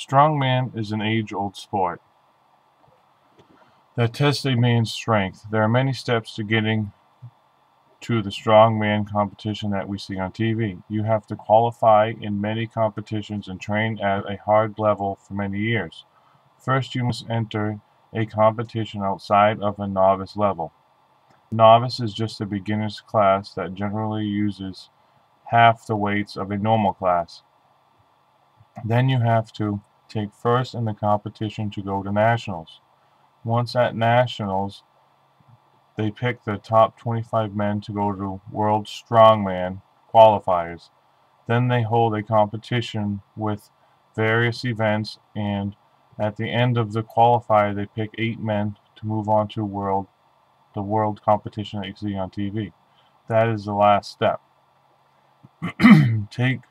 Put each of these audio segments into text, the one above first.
Strongman is an age-old sport that tests a man's strength. There are many steps to getting to the strongman competition that we see on TV. You have to qualify in many competitions and train at a hard level for many years. First, you must enter a competition outside of a novice level. Novice is just a beginner's class that generally uses half the weights of a normal class. Then you have to take first in the competition to go to nationals. Once at nationals, they pick the top 25 men to go to World Strongman qualifiers. Then they hold a competition with various events, and at the end of the qualifier they pick 8 men to move on to the world competition that you see on TV. That is the last step. Take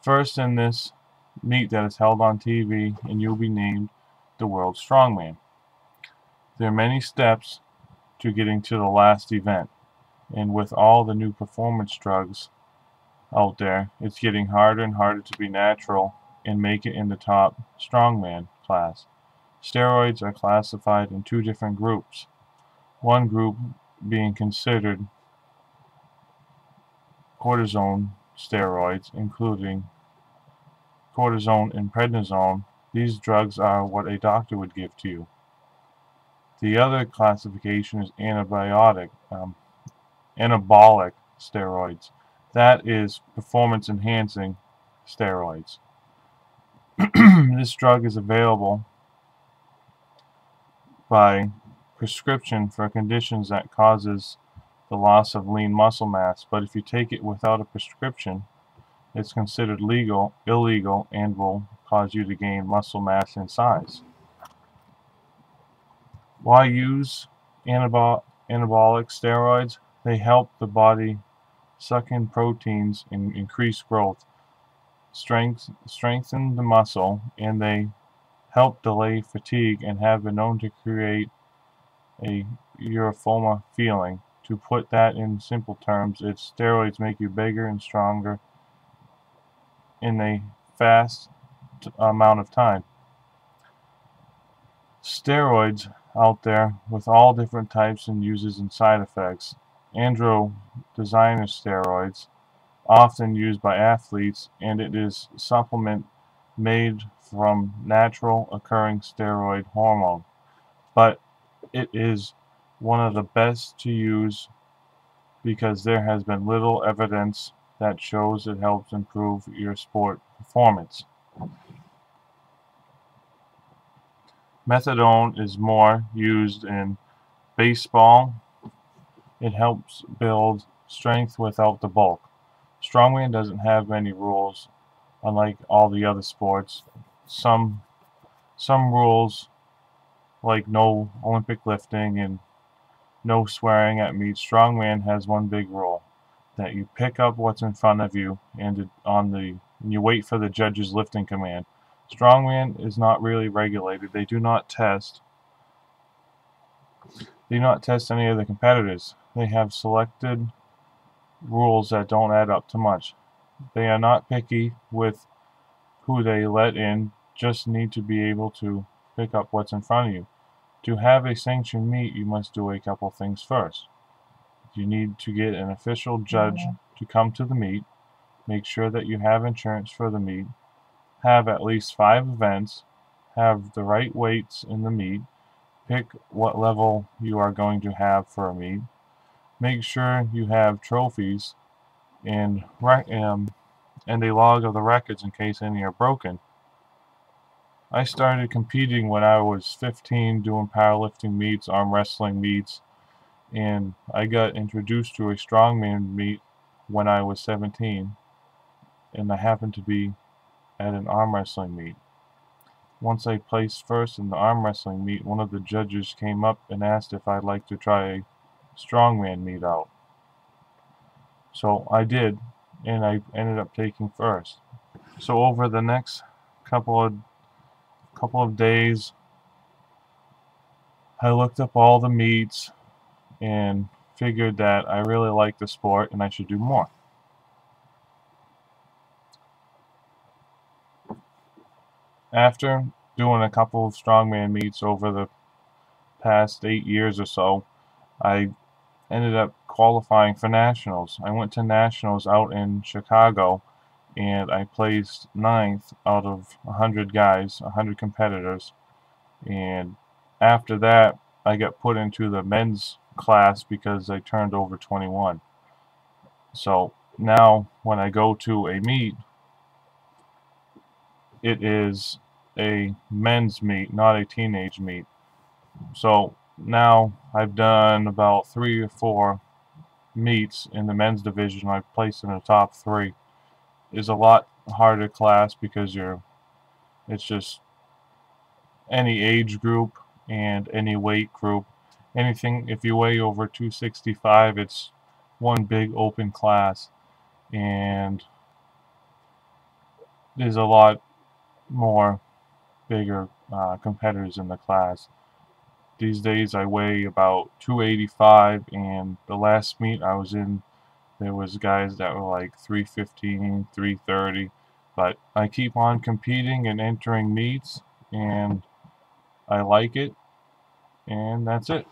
first in this meet that is held on TV and you'll be named the World Strongman. There are many steps to getting to the last event, and with all the new performance drugs out there, it's getting harder and harder to be natural and make it in the top strongman class. Steroids are classified in 2 different groups. One group being considered cortisone steroids, including cortisone and prednisone. These drugs are what a doctor would give to you. The other classification is anabolic steroids. That is performance enhancing steroids. This drug is available by prescription for conditions that causes the loss of lean muscle mass, but if you take it without a prescription, it's considered illegal, and will cause you to gain muscle mass and size. Why use anabolic steroids? They help the body suck in proteins and increase growth, strengthen the muscle, and they help delay fatigue and have been known to create a erythema feeling. To put that in simple terms, it's steroids make you bigger and stronger in a fast amount of time. Steroids out there with all different types and uses and side effects. Andro designer steroids, often used by athletes, and it is a supplement made from natural occurring steroid hormone, but it is one of the best to use because there has been little evidence that shows it helps improve your sport performance. Methadone is more used in baseball. It helps build strength without the bulk. Strongman doesn't have many rules, unlike all the other sports. Some rules, like no Olympic lifting and no swearing at meets. Strongman has one big rule, that you pick up what's in front of you and you wait for the judge's lifting command. Strongman is not really regulated. They do not test any of the competitors. They have selected rules that don't add up to much. They are not picky with who they let in, just need to be able to pick up what's in front of you. To have a sanctioned meet, you must do a couple things first. You need to get an official judge to come to the meet, make sure that you have insurance for the meet, have at least 5 events, have the right weights in the meet, pick what level you are going to have for a meet, make sure you have trophies and a log of the records in case any are broken. I started competing when I was 15, doing powerlifting meets, arm wrestling meets, and I got introduced to a strongman meet when I was 17, and I happened to be at an arm wrestling meet. Once I placed first in the arm wrestling meet, one of the judges came up and asked if I'd like to try a strongman meet out. So I did, and I ended up taking first. So over the next couple of days, I looked up all the meets and figured that I really liked the sport and I should do more. after doing a couple of strongman meets over the past 8 years or so, I ended up qualifying for nationals. I went to nationals out in Chicago, and I placed 9th out of 100 guys, 100 competitors. And after that, I got put into the men's class because I turned over 21. So now when I go to a meet, it is a men's meet, not a teenage meet. So now I've done about 3 or 4 meets in the men's division. I've placed in the top 3. It's a lot harder class because it's just any age group and any weight group. Anything, if you weigh over 265, it's one big open class, and there's a lot more bigger competitors in the class. These days I weigh about 285, and the last meet I was in, there was guys that were like 315, 330, but I keep on competing and entering meets, and I like it, and that's it.